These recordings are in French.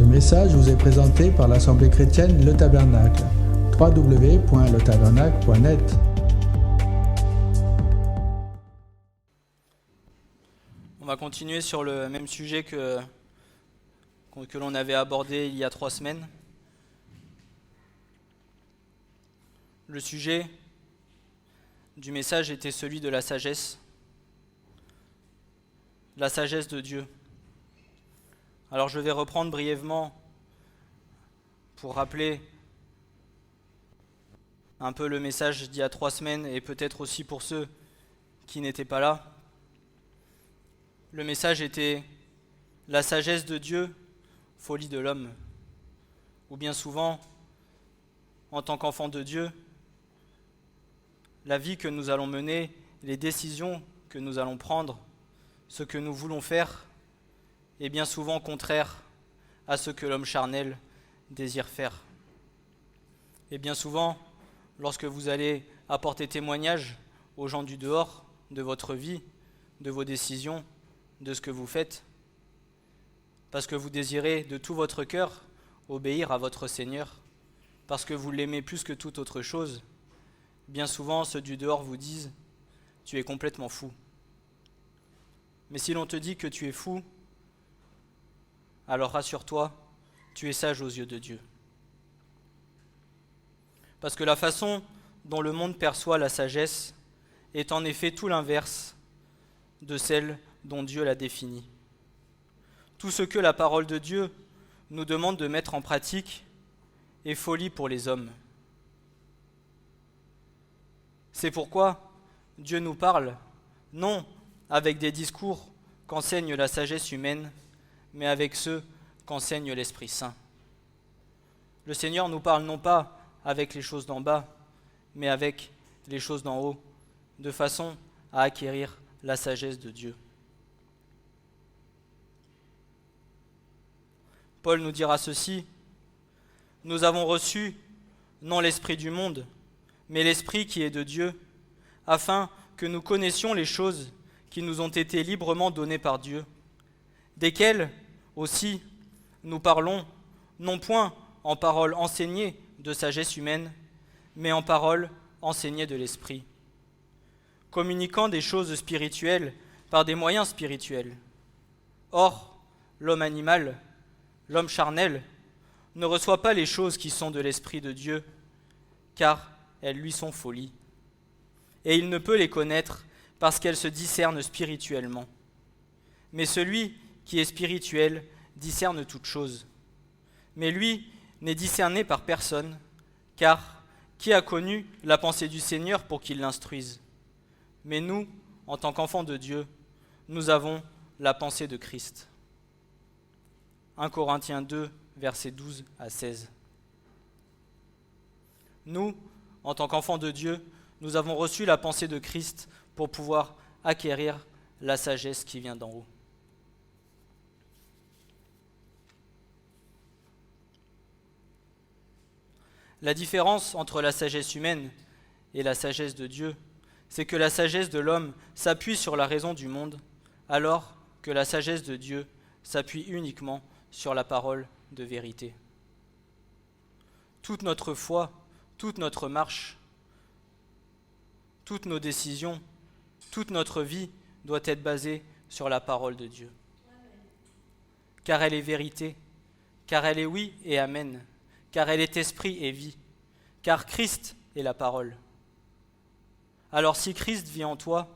Ce message vous est présenté par l'Assemblée chrétienne Le Tabernacle. www.letabernacle.net. On va continuer sur le même sujet que l'on avait abordé il y a 3 semaines. Le sujet du message était celui de la sagesse de Dieu. Alors je vais reprendre brièvement pour rappeler un peu le message d'il y a 3 semaines et peut-être aussi pour ceux qui n'étaient pas là. Le message était la sagesse de Dieu, folie de l'homme. Ou bien souvent, en tant qu'enfant de Dieu, la vie que nous allons mener, les décisions que nous allons prendre, ce que nous voulons faire, est bien souvent contraire à ce que l'homme charnel désire faire. Et bien souvent, lorsque vous allez apporter témoignage aux gens du dehors, de votre vie, de vos décisions, de ce que vous faites, parce que vous désirez de tout votre cœur obéir à votre Seigneur, parce que vous l'aimez plus que toute autre chose, bien souvent ceux du dehors vous disent « tu es complètement fou ». Mais si l'on te dit que tu es fou, alors rassure-toi, tu es sage aux yeux de Dieu. Parce que la façon dont le monde perçoit la sagesse est en effet tout l'inverse de celle dont Dieu l'a définie. Tout ce que la parole de Dieu nous demande de mettre en pratique est folie pour les hommes. C'est pourquoi Dieu nous parle, non avec des discours qu'enseigne la sagesse humaine, mais avec ceux qu'enseigne l'Esprit Saint. Le Seigneur nous parle non pas avec les choses d'en bas, mais avec les choses d'en haut, de façon à acquérir la sagesse de Dieu. Paul nous dira ceci, « Nous avons reçu non l'esprit du monde, mais l'esprit qui est de Dieu, afin que nous connaissions les choses qui nous ont été librement données par Dieu, desquelles aussi nous parlons, non point en paroles enseignées de sagesse humaine, mais en paroles enseignées de l'Esprit, communiquant des choses spirituelles par des moyens spirituels. Or, l'homme animal, l'homme charnel, ne reçoit pas les choses qui sont de l'Esprit de Dieu, car elles lui sont folie. Et il ne peut les connaître parce qu'elles se discernent spirituellement. Mais celui qui est spirituel discerne toutes choses. Mais lui n'est discerné par personne, car qui a connu la pensée du Seigneur pour qu'il l'instruise? Mais nous, en tant qu'enfants de Dieu, nous avons la pensée de Christ. 1 Corinthiens 2, versets 12 à 16. Nous, en tant qu'enfants de Dieu, nous avons reçu la pensée de Christ pour pouvoir acquérir la sagesse qui vient d'en haut. La différence entre la sagesse humaine et la sagesse de Dieu, c'est que la sagesse de l'homme s'appuie sur la raison du monde, alors que la sagesse de Dieu s'appuie uniquement sur la parole de vérité. Toute notre foi, toute notre marche, toutes nos décisions, toute notre vie doit être basée sur la parole de Dieu. Car elle est vérité, car elle est oui et amen, car elle est esprit et vie, car Christ est la parole. Alors si Christ vit en toi,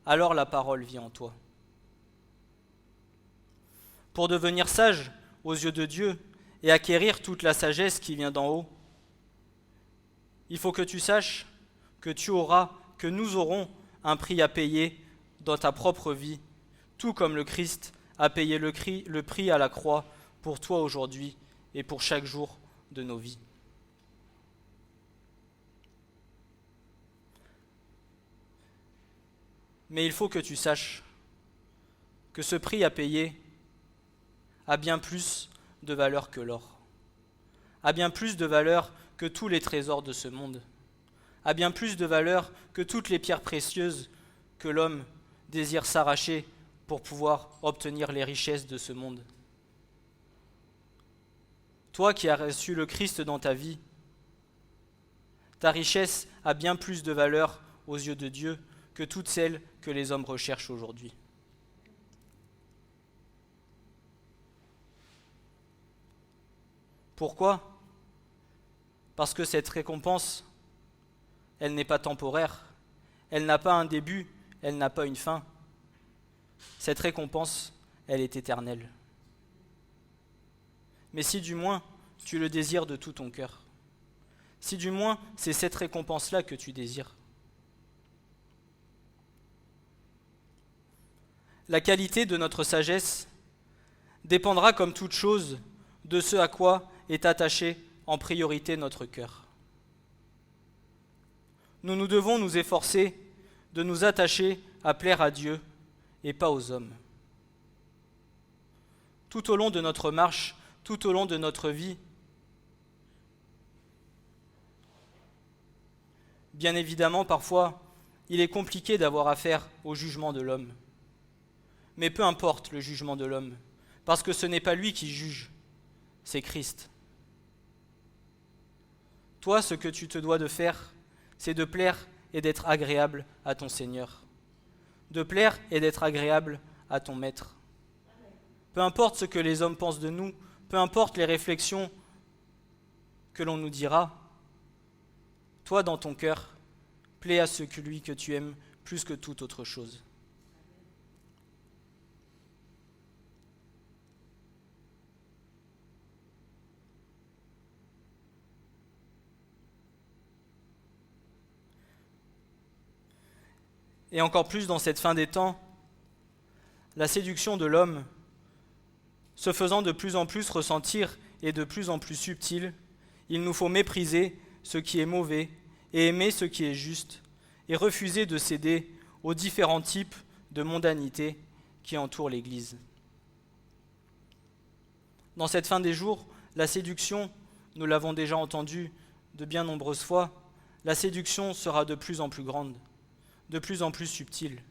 alors la parole vit en toi. Pour devenir sage aux yeux de Dieu et acquérir toute la sagesse qui vient d'en haut, il faut que tu saches que nous aurons un prix à payer dans ta propre vie, tout comme le Christ a payé le prix à la croix pour toi aujourd'hui et pour chaque jour de nos vies. Mais il faut que tu saches que ce prix à payer a bien plus de valeur que l'or, a bien plus de valeur que tous les trésors de ce monde, a bien plus de valeur que toutes les pierres précieuses que l'homme désire s'arracher pour pouvoir obtenir les richesses de ce monde. Toi qui as reçu le Christ dans ta vie, ta richesse a bien plus de valeur aux yeux de Dieu que toutes celles que les hommes recherchent aujourd'hui. Pourquoi ? Parce que cette récompense, elle n'est pas temporaire, elle n'a pas un début, elle n'a pas une fin. Cette récompense, elle est éternelle. Mais si du moins tu le désires de tout ton cœur, si du moins c'est cette récompense-là que tu désires. La qualité de notre sagesse dépendra comme toute chose de ce à quoi est attaché en priorité notre cœur. Nous devons nous efforcer de nous attacher à plaire à Dieu et pas aux hommes. Tout au long de notre marche, tout au long de notre vie, bien évidemment, parfois, il est compliqué d'avoir affaire au jugement de l'homme. Mais peu importe le jugement de l'homme, parce que ce n'est pas lui qui juge, c'est Christ. Toi, ce que tu te dois de faire, c'est de plaire et d'être agréable à ton Seigneur. De plaire et d'être agréable à ton Maître. Peu importe ce que les hommes pensent de nous, peu importe les réflexions que l'on nous dira, toi, dans ton cœur, plais à celui que tu aimes plus que toute autre chose. Et encore plus dans cette fin des temps, la séduction de l'homme, se faisant de plus en plus ressentir et de plus en plus subtile, il nous faut mépriser ce qui est mauvais et aimer ce qui est juste, et refuser de céder aux différents types de mondanité qui entourent l'Église. Dans cette fin des jours, la séduction, nous l'avons déjà entendu de bien nombreuses fois, la séduction sera de plus en plus grande, de plus en plus subtile.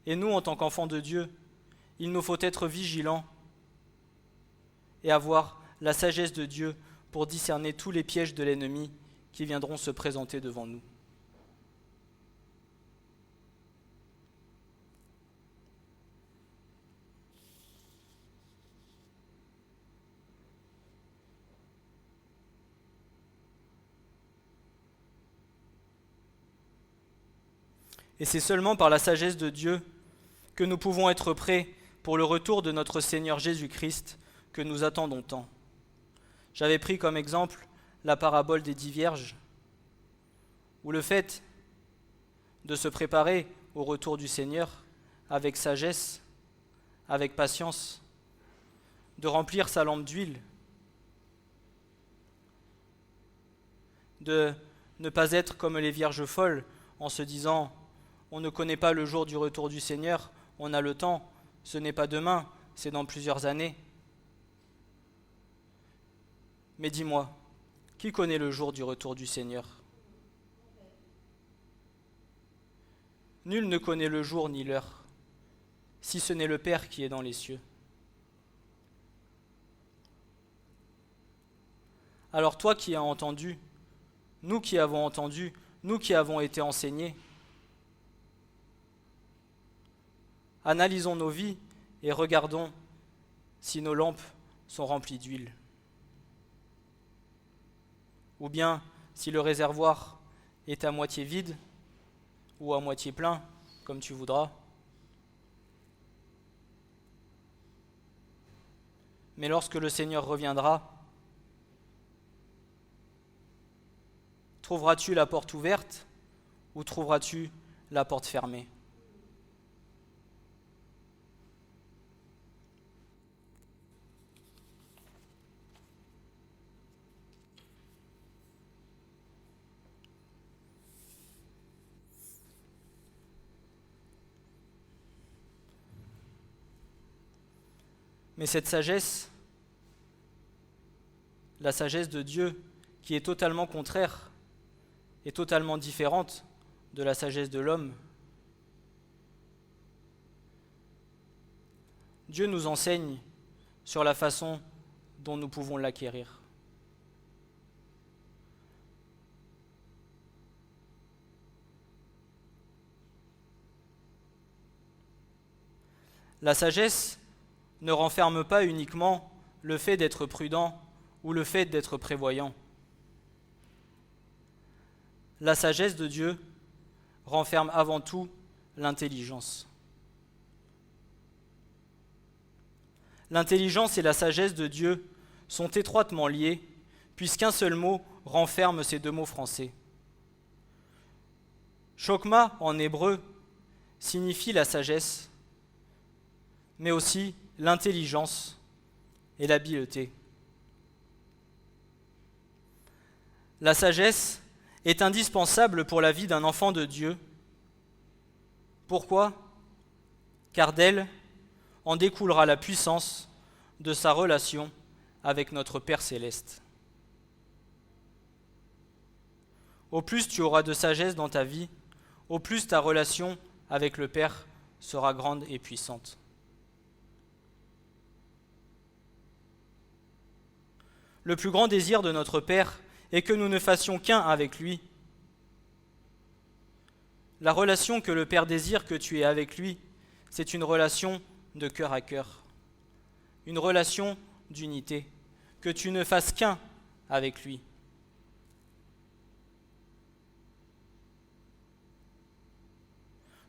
Et nous, en tant qu'enfants de Dieu, il nous faut être vigilants et avoir la sagesse de Dieu pour discerner tous les pièges de l'ennemi qui viendront se présenter devant nous. Et c'est seulement par la sagesse de Dieu que nous pouvons être prêts pour le retour de notre Seigneur Jésus-Christ que nous attendons tant. J'avais pris comme exemple la parabole des 10 vierges, où le fait de se préparer au retour du Seigneur avec sagesse, avec patience, de remplir sa lampe d'huile, de ne pas être comme les vierges folles en se disant « on ne connaît pas le jour du retour du Seigneur, on a le temps, ce n'est pas demain, c'est dans plusieurs années ». Mais dis-moi, qui connaît le jour du retour du Seigneur ? Nul ne connaît le jour ni l'heure, si ce n'est le Père qui est dans les cieux. Alors toi qui as entendu, nous qui avons entendu, nous qui avons été enseignés, analysons nos vies et regardons si nos lampes sont remplies d'huile. Ou bien si le réservoir est à moitié vide ou à moitié plein, comme tu voudras. Mais lorsque le Seigneur reviendra, trouveras-tu la porte ouverte ou trouveras-tu la porte fermée ? Mais cette sagesse, la sagesse de Dieu, qui est totalement contraire et totalement différente de la sagesse de l'homme, Dieu nous enseigne sur la façon dont nous pouvons l'acquérir. La sagesse ne renferme pas uniquement le fait d'être prudent ou le fait d'être prévoyant. La sagesse de Dieu renferme avant tout l'intelligence. L'intelligence et la sagesse de Dieu sont étroitement liées, puisqu'un seul mot renferme ces deux mots français. Chokma, en hébreu, signifie la sagesse, mais aussi l'intelligence et l'habileté. La sagesse est indispensable pour la vie d'un enfant de Dieu. Pourquoi ? Car d'elle en découlera la puissance de sa relation avec notre Père céleste. Au plus tu auras de sagesse dans ta vie, au plus ta relation avec le Père sera grande et puissante. Le plus grand désir de notre Père est que nous ne fassions qu'un avec lui. La relation que le Père désire que tu aies avec lui, c'est une relation de cœur à cœur, une relation d'unité, que tu ne fasses qu'un avec lui.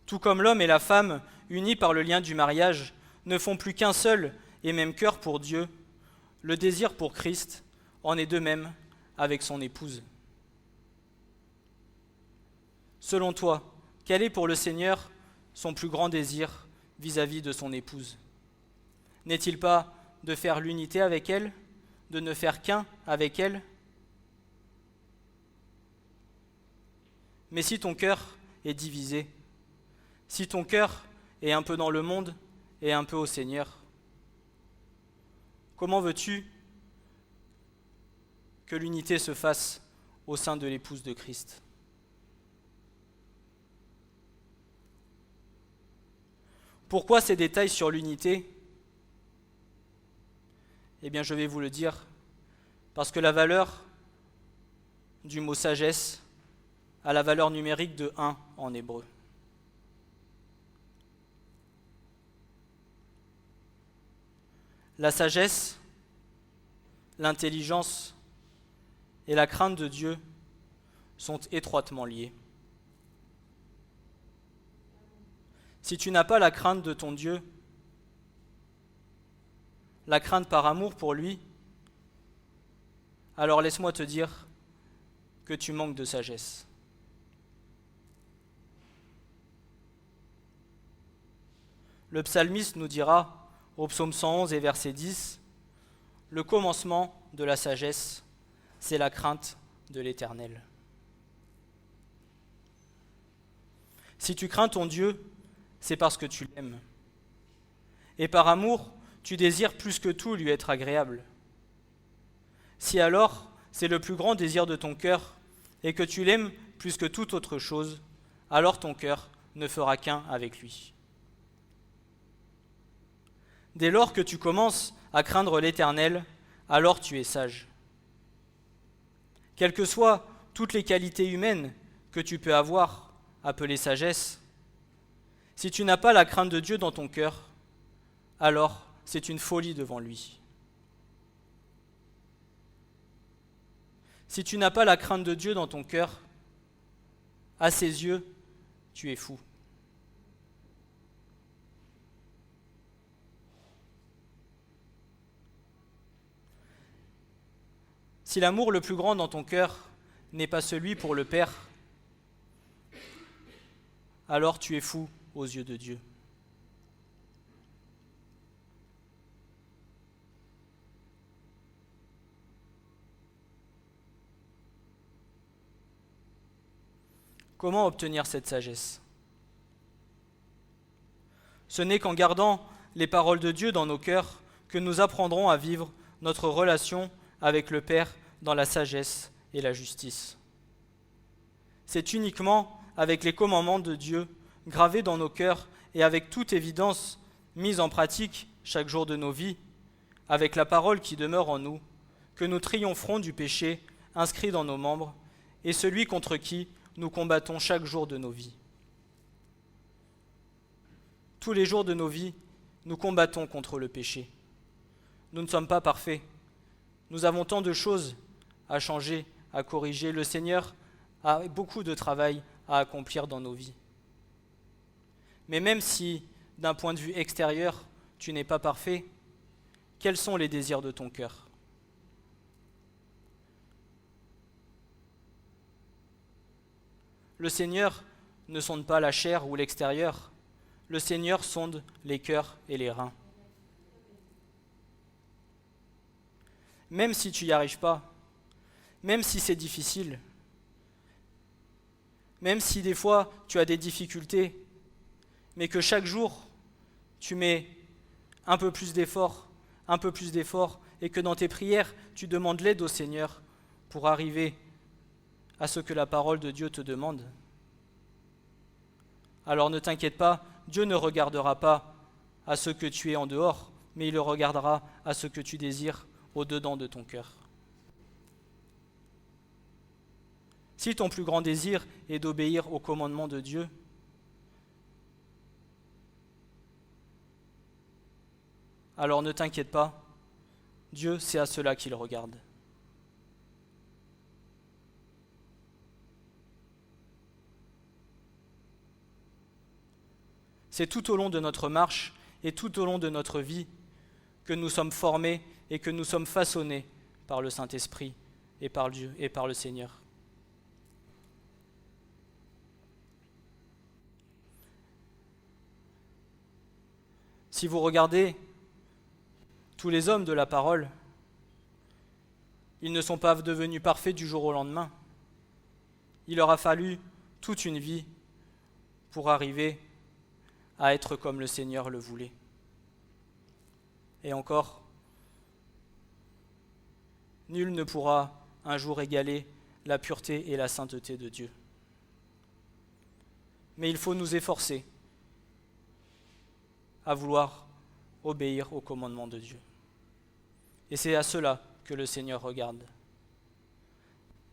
Tout comme l'homme et la femme, unis par le lien du mariage, ne font plus qu'un seul et même cœur pour Dieu, le désir pour Christ en est de même avec son épouse. Selon toi, quel est pour le Seigneur son plus grand désir vis-à-vis de son épouse ? N'est-il pas de faire l'unité avec elle, de ne faire qu'un avec elle ? Mais si ton cœur est divisé, si ton cœur est un peu dans le monde et un peu au Seigneur, comment veux-tu que l'unité se fasse au sein de l'épouse de Christ ? Pourquoi ces détails sur l'unité ? Eh bien, je vais vous le dire, parce que la valeur du mot sagesse a la valeur numérique de 1 en hébreu. La sagesse, l'intelligence et la crainte de Dieu sont étroitement liées. Si tu n'as pas la crainte de ton Dieu, la crainte par amour pour lui, alors laisse-moi te dire que tu manques de sagesse. Le psalmiste nous dira, au psaume 111 et verset 10, « Le commencement de la sagesse, c'est la crainte de l'Éternel. » Si tu crains ton Dieu, c'est parce que tu l'aimes. Et par amour, tu désires plus que tout lui être agréable. Si alors, c'est le plus grand désir de ton cœur, et que tu l'aimes plus que toute autre chose, alors ton cœur ne fera qu'un avec lui. Dès lors que tu commences à craindre l'Éternel, alors tu es sage. Quelles que soient toutes les qualités humaines que tu peux avoir, appelées sagesse, si tu n'as pas la crainte de Dieu dans ton cœur, alors c'est une folie devant lui. Si tu n'as pas la crainte de Dieu dans ton cœur, à ses yeux, tu es fou. Si l'amour le plus grand dans ton cœur n'est pas celui pour le Père, alors tu es fou aux yeux de Dieu. Comment obtenir cette sagesse ? Ce n'est qu'en gardant les paroles de Dieu dans nos cœurs que nous apprendrons à vivre notre relation avec le Père dans la sagesse et la justice. C'est uniquement avec les commandements de Dieu gravés dans nos cœurs et avec toute évidence mis en pratique chaque jour de nos vies avec la parole qui demeure en nous, que nous triompherons du péché inscrit dans nos membres et celui contre qui nous combattons chaque jour de nos vies. Tous les jours de nos vies, nous combattons contre le péché. Nous ne sommes pas parfaits. Nous avons tant de choses à changer, à corriger. Le Seigneur a beaucoup de travail à accomplir dans nos vies. Mais même si, d'un point de vue extérieur, tu n'es pas parfait, quels sont les désirs de ton cœur ? Le Seigneur ne sonde pas la chair ou l'extérieur. Le Seigneur sonde les cœurs et les reins. Même si tu n'y arrives pas, même si c'est difficile, même si des fois tu as des difficultés, mais que chaque jour tu mets un peu plus d'efforts, et que dans tes prières tu demandes l'aide au Seigneur pour arriver à ce que la parole de Dieu te demande. Alors ne t'inquiète pas, Dieu ne regardera pas à ce que tu es en dehors, mais il regardera à ce que tu désires au-dedans de ton cœur. Si ton plus grand désir est d'obéir aux commandements de Dieu, alors ne t'inquiète pas, Dieu, c'est à cela qu'il regarde. C'est tout au long de notre marche et tout au long de notre vie que nous sommes formés et que nous sommes façonnés par le Saint-Esprit et par Dieu et par le Seigneur. Si vous regardez tous les hommes de la parole, ils ne sont pas devenus parfaits du jour au lendemain. Il leur a fallu toute une vie pour arriver à être comme le Seigneur le voulait. Et encore, nul ne pourra un jour égaler la pureté et la sainteté de Dieu. Mais il faut nous efforcer à vouloir obéir aux commandements de Dieu. Et c'est à cela que le Seigneur regarde.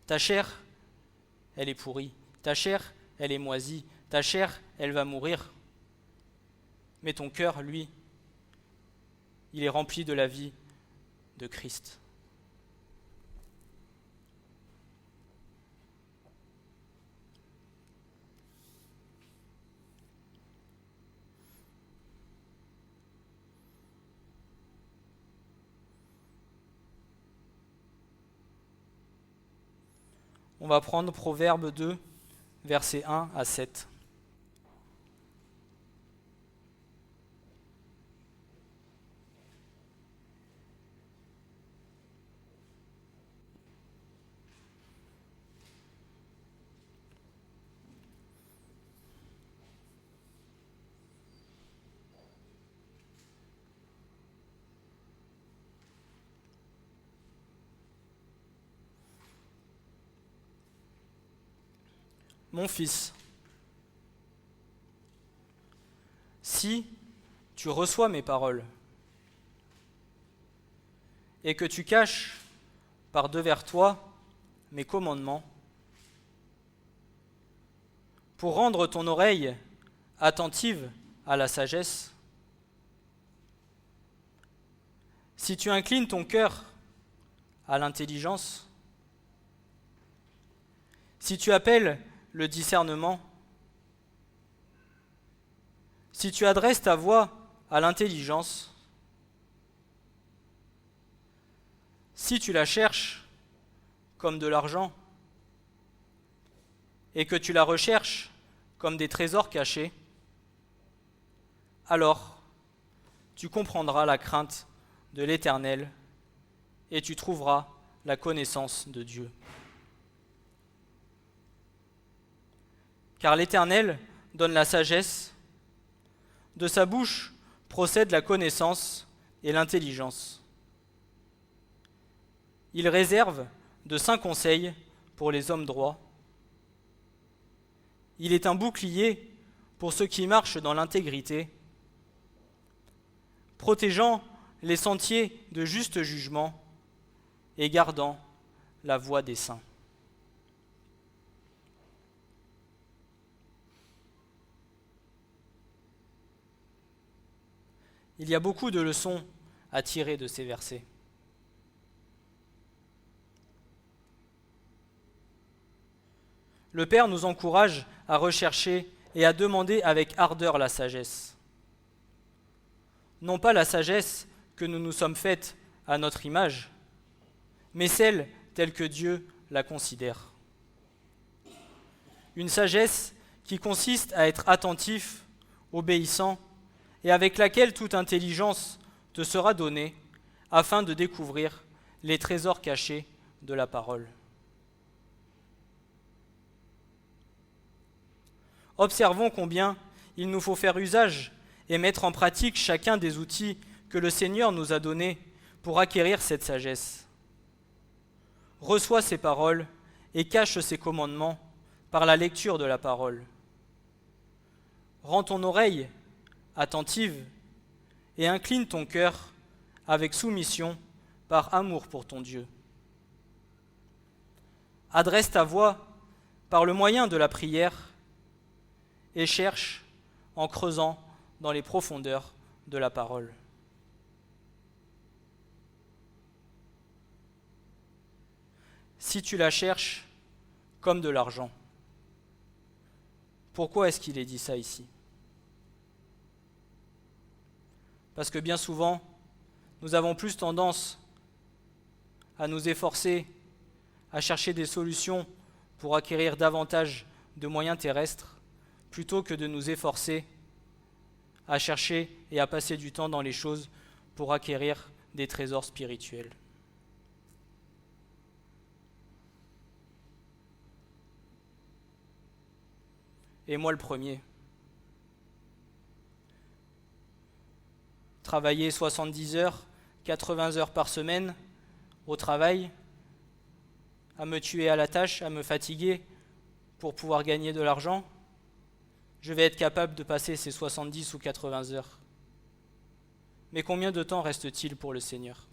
Ta chair, elle est pourrie. Ta chair, elle est moisie. Ta chair, elle va mourir. Mais ton cœur, lui, il est rempli de la vie de Christ. On va prendre Proverbe 2, versets 1 à 7. Mon fils, si tu reçois mes paroles et que tu caches par devers toi mes commandements, pour rendre ton oreille attentive à la sagesse, si tu inclines ton cœur à l'intelligence, si tu appelles le discernement, si tu adresses ta voix à l'intelligence, si tu la cherches comme de l'argent et que tu la recherches comme des trésors cachés, alors tu comprendras la crainte de l'Éternel et tu trouveras la connaissance de Dieu. Car l'Éternel donne la sagesse, de sa bouche procède la connaissance et l'intelligence. Il réserve de saints conseils pour les hommes droits. Il est un bouclier pour ceux qui marchent dans l'intégrité, protégeant les sentiers de juste jugement et gardant la voie des saints. Il y a beaucoup de leçons à tirer de ces versets. Le Père nous encourage à rechercher et à demander avec ardeur la sagesse. Non pas la sagesse que nous nous sommes faite à notre image, mais celle telle que Dieu la considère. Une sagesse qui consiste à être attentif, obéissant, et avec laquelle toute intelligence te sera donnée afin de découvrir les trésors cachés de la parole. Observons combien il nous faut faire usage et mettre en pratique chacun des outils que le Seigneur nous a donnés pour acquérir cette sagesse. Reçois ces paroles et cache ces commandements par la lecture de la parole. Rends ton oreille attentive et incline ton cœur avec soumission par amour pour ton Dieu. Adresse ta voix par le moyen de la prière et cherche en creusant dans les profondeurs de la parole. Si tu la cherches comme de l'argent. Pourquoi est-ce qu'il est dit ça ici ? Parce que bien souvent, nous avons plus tendance à nous efforcer, à chercher des solutions pour acquérir davantage de moyens terrestres, plutôt que de nous efforcer à chercher et à passer du temps dans les choses pour acquérir des trésors spirituels. Et moi le premier. Travailler 70 heures, 80 heures par semaine au travail, à me tuer à la tâche, à me fatiguer pour pouvoir gagner de l'argent, je vais être capable de passer ces 70 ou 80 heures. Mais combien de temps reste-t-il pour le Seigneur ?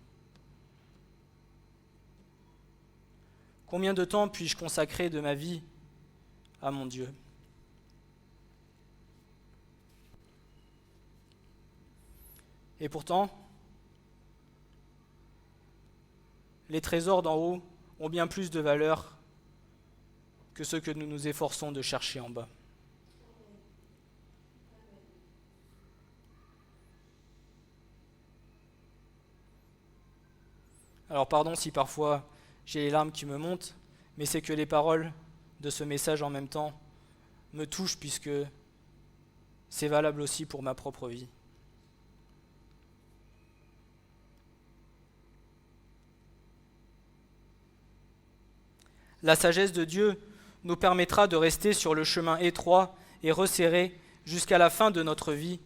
Combien de temps puis-je consacrer de ma vie à mon Dieu ? Et pourtant, les trésors d'en haut ont bien plus de valeur que ceux que nous nous efforçons de chercher en bas. Alors pardon si parfois j'ai les larmes qui me montent, mais c'est que les paroles de ce message en même temps me touchent puisque c'est valable aussi pour ma propre vie. La sagesse de Dieu nous permettra de rester sur le chemin étroit et resserré jusqu'à la fin de notre vie,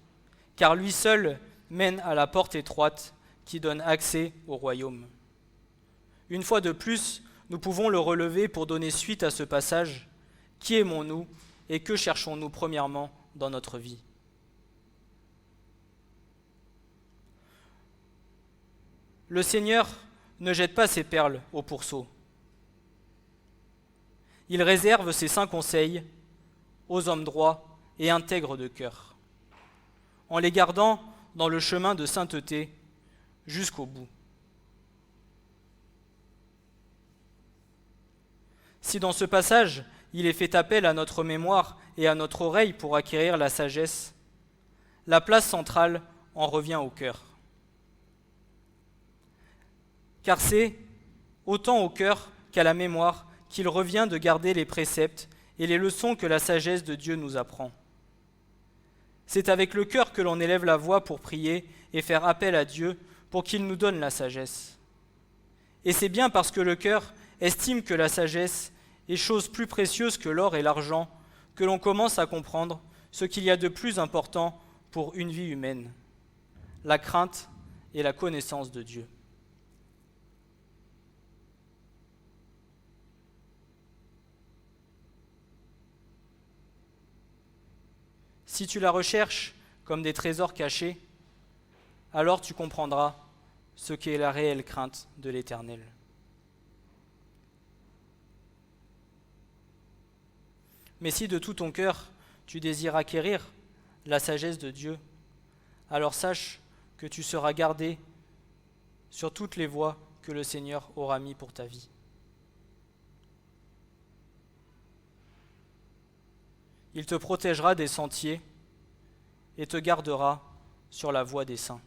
car lui seul mène à la porte étroite qui donne accès au royaume. Une fois de plus, nous pouvons le relever pour donner suite à ce passage. Qui aimons-nous et que cherchons-nous premièrement dans notre vie ? Le Seigneur ne jette pas ses perles au pourceau. Il réserve ses saints conseils aux hommes droits et intègres de cœur, en les gardant dans le chemin de sainteté jusqu'au bout. Si dans ce passage, il est fait appel à notre mémoire et à notre oreille pour acquérir la sagesse, la place centrale en revient au cœur. Car c'est autant au cœur qu'à la mémoire qu'il revient de garder les préceptes et les leçons que la sagesse de Dieu nous apprend. C'est avec le cœur que l'on élève la voix pour prier et faire appel à Dieu pour qu'il nous donne la sagesse. Et c'est bien parce que le cœur estime que la sagesse est chose plus précieuse que l'or et l'argent que l'on commence à comprendre ce qu'il y a de plus important pour une vie humaine, la crainte et la connaissance de Dieu. Si tu la recherches comme des trésors cachés, alors tu comprendras ce qu'est la réelle crainte de l'Éternel. Mais si de tout ton cœur tu désires acquérir la sagesse de Dieu, alors sache que tu seras gardé sur toutes les voies que le Seigneur aura mis pour ta vie. Il te protégera des sentiers et te gardera sur la voie des saints.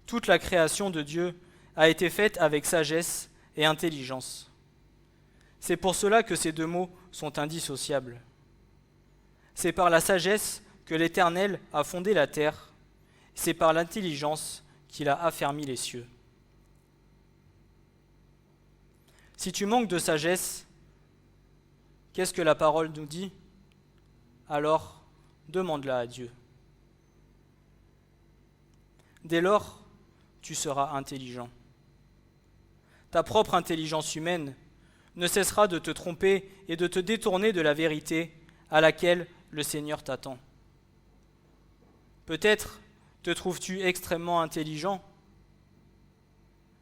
Toute la création de Dieu a été faite avec sagesse et intelligence. C'est pour cela que ces deux mots sont indissociables. C'est par la sagesse que l'Éternel a fondé la terre, c'est par l'intelligence qu'il a affermi les cieux. Si tu manques de sagesse, qu'est-ce que la parole nous dit? Alors, demande-la à Dieu. Dès lors, tu seras intelligent. Ta propre intelligence humaine ne cessera de te tromper et de te détourner de la vérité à laquelle le Seigneur t'attend. Peut-être te trouves-tu extrêmement intelligent?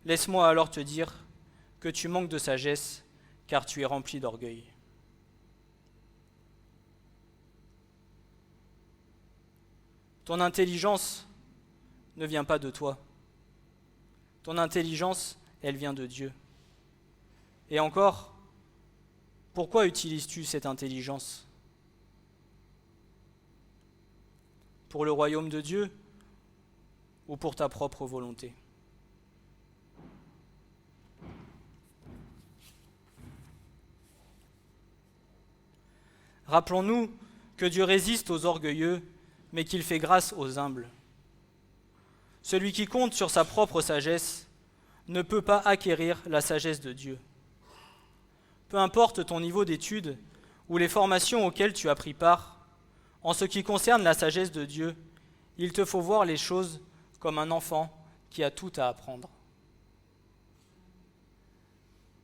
Laisse-moi alors te dire que tu manques de sagesse, car tu es rempli d'orgueil. Ton intelligence ne vient pas de toi. Ton intelligence, elle vient de Dieu. Et encore, pourquoi utilises-tu cette intelligence? Pour le royaume de Dieu ou pour ta propre volonté? Rappelons-nous que Dieu résiste aux orgueilleux, mais qu'il fait grâce aux humbles. Celui qui compte sur sa propre sagesse ne peut pas acquérir la sagesse de Dieu. Peu importe ton niveau d'études ou les formations auxquelles tu as pris part, en ce qui concerne la sagesse de Dieu, il te faut voir les choses comme un enfant qui a tout à apprendre.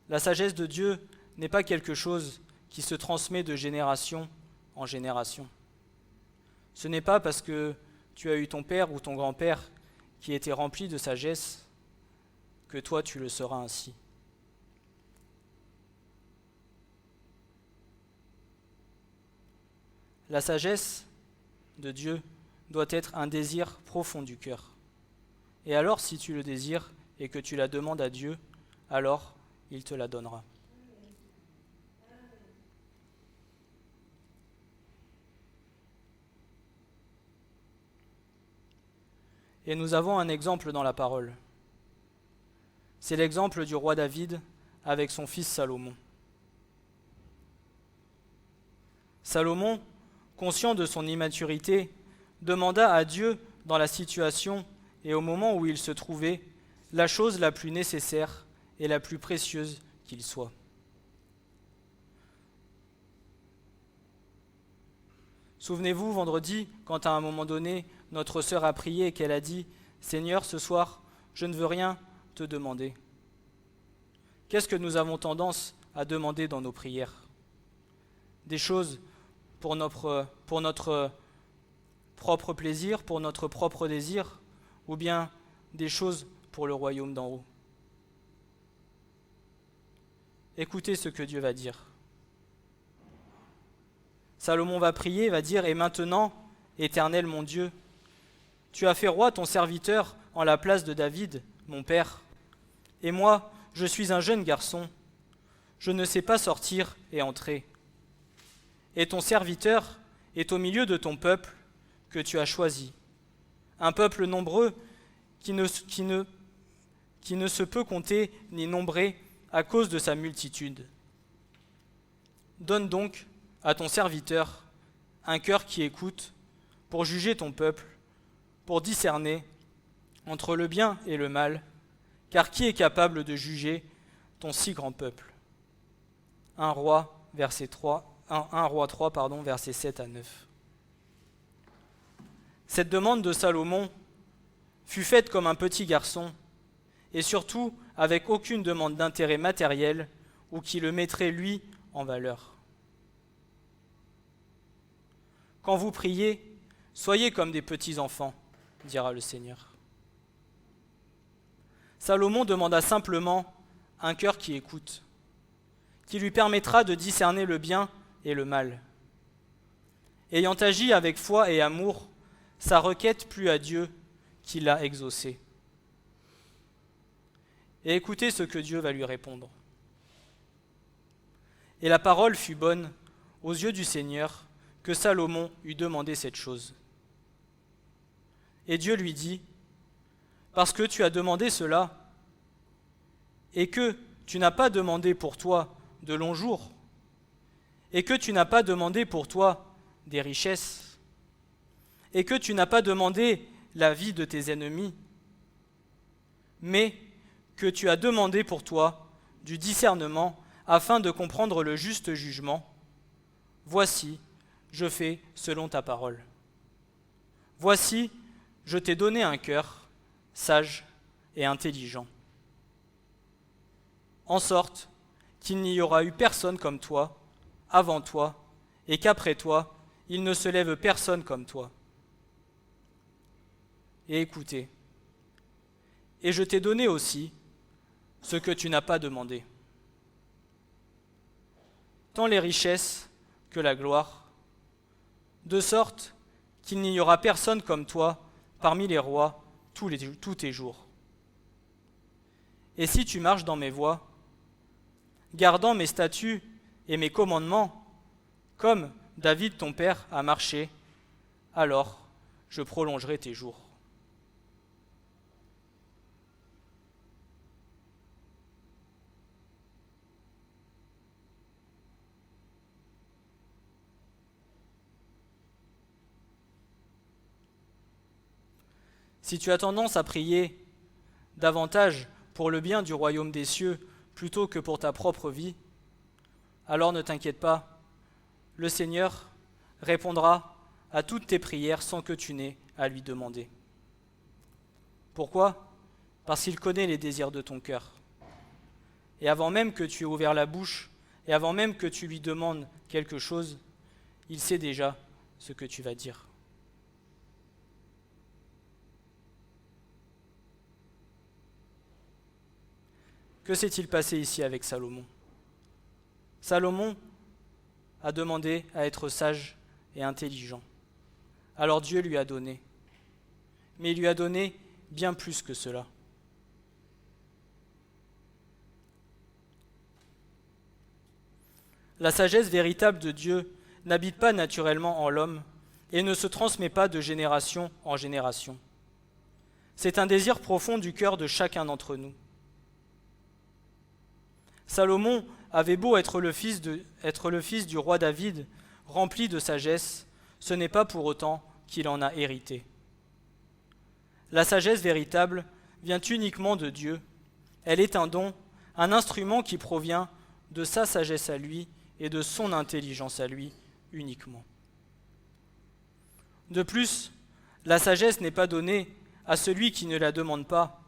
La sagesse de Dieu n'est pas quelque chose qui se transmet de génération en génération. Ce n'est pas parce que tu as eu ton père ou ton grand-père qui était rempli de sagesse que toi tu le seras ainsi. La sagesse de Dieu doit être un désir profond du cœur. Et alors, si tu le désires et que tu la demandes à Dieu, alors il te la donnera. Et nous avons un exemple dans la parole. C'est l'exemple du roi David avec son fils Salomon. Salomon, conscient de son immaturité, demanda à Dieu, dans la situation et au moment où il se trouvait, la chose la plus nécessaire et la plus précieuse qu'il soit. Souvenez-vous, vendredi, quand à un moment donné, notre sœur a prié et qu'elle a dit « Seigneur, ce soir, je ne veux rien te demander. » Qu'est-ce que nous avons tendance à demander dans nos prières? Des choses pour notre propre plaisir, pour notre propre désir, ou bien des choses pour le royaume d'en haut? Écoutez ce que Dieu va dire. Salomon va prier, va dire « Et maintenant, Éternel mon Dieu, tu as fait roi ton serviteur en la place de David, mon père. Et moi, je suis un jeune garçon, je ne sais pas sortir et entrer. Et ton serviteur est au milieu de ton peuple que tu as choisi, un peuple nombreux qui ne se peut compter ni nombrer à cause de sa multitude. Donne donc à ton serviteur un cœur qui écoute pour juger ton peuple, pour discerner entre le bien et le mal, car qui est capable de juger ton si grand peuple? 1 Roi 3, versets 7 à 9. Cette demande de Salomon fut faite comme un petit garçon, et surtout avec aucune demande d'intérêt matériel ou qui le mettrait lui en valeur. quand vous priez, soyez comme des petits enfants, dira le Seigneur. Salomon demanda simplement un cœur qui écoute, qui lui permettra de discerner le bien et le mal. Ayant agi avec foi et amour, sa requête plut à Dieu qui l'a exaucée. Et écoutez ce que Dieu va lui répondre. Et la parole fut bonne aux yeux du Seigneur que Salomon eût demandé cette chose. Et Dieu lui dit, parce que tu as demandé cela, et que tu n'as pas demandé pour toi de longs jours, et que tu n'as pas demandé pour toi des richesses, et que tu n'as pas demandé la vie de tes ennemis, mais que tu as demandé pour toi du discernement afin de comprendre le juste jugement, voici, je fais selon ta parole. Voici, je t'ai donné un cœur sage et intelligent, en sorte qu'il n'y aura eu personne comme toi, avant toi, et qu'après toi, il ne se lève personne comme toi. Et écoutez, et je t'ai donné aussi ce que tu n'as pas demandé, tant les richesses que la gloire, de sorte qu'il n'y aura personne comme toi parmi les rois tous tes jours. Et si tu marches dans mes voies, gardant mes statuts et mes commandements, comme David ton père a marché, alors je prolongerai tes jours. Si tu as tendance à prier davantage pour le bien du royaume des cieux plutôt que pour ta propre vie, alors ne t'inquiète pas, le Seigneur répondra à toutes tes prières sans que tu n'aies à lui demander. Pourquoi ? Parce qu'il connaît les désirs de ton cœur. Et avant même que tu aies ouvert la bouche, et avant même que tu lui demandes quelque chose, il sait déjà ce que tu vas dire. Que s'est-il passé ici avec Salomon ? Salomon a demandé à être sage et intelligent. Alors Dieu lui a donné. Mais il lui a donné bien plus que cela. La sagesse véritable de Dieu n'habite pas naturellement en l'homme et ne se transmet pas de génération en génération. C'est un désir profond du cœur de chacun d'entre nous. Salomon avait beau être le fils du roi David, rempli de sagesse, ce n'est pas pour autant qu'il en a hérité. La sagesse véritable vient uniquement de Dieu. Elle est un don, un instrument qui provient de sa sagesse à lui et de son intelligence à lui uniquement. De plus, la sagesse n'est pas donnée à celui qui ne la demande pas,